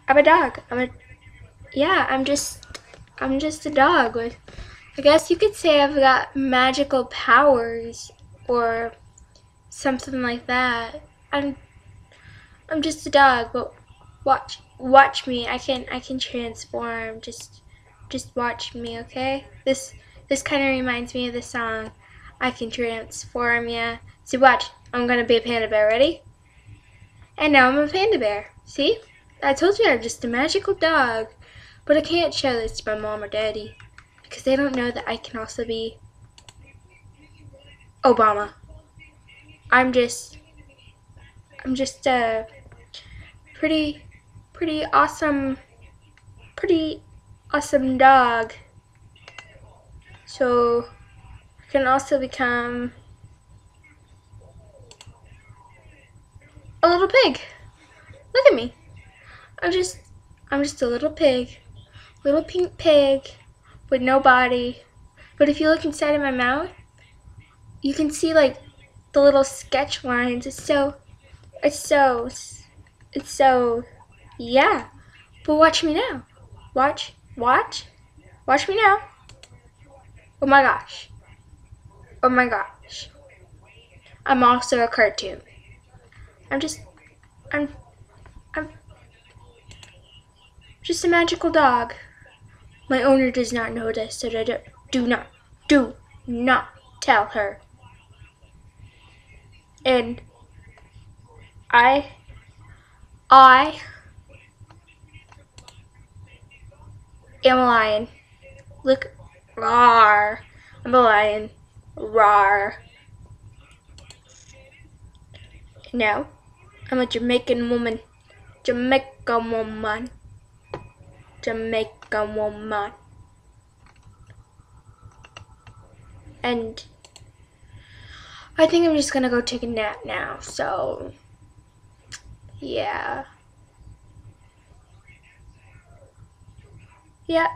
I'm a dog. I'm just a dog with, I guess you could say I've got magical powers or something like that. I'm just a dog, but watch me. I can transform. Just watch me, okay? This kind of reminds me of the song I Can Transform Ya. See, watch. I'm gonna be a panda bear. Ready? And now I'm a panda bear. See? I told you I'm just a magical dog. But I can't show this to my mom or daddy because they don't know that I can also be Obama. I'm just a pretty awesome dog. So I can also become a little pig. Look at me. I'm just a little pig. Little pink pig with no body. But if you look inside of my mouth, you can see like the little sketch lines. It's so, yeah. But watch me now. Watch me now. Oh my gosh. Oh my gosh. I'm also a cartoon. I'm just a magical dog. My owner does not know this, so do not tell her. And I am a lion. Look, roar. I'm a lion. Roar. Now, I'm a Jamaican woman. Jamaican woman. And I think I'm just gonna go take a nap now, so yeah. Yeah.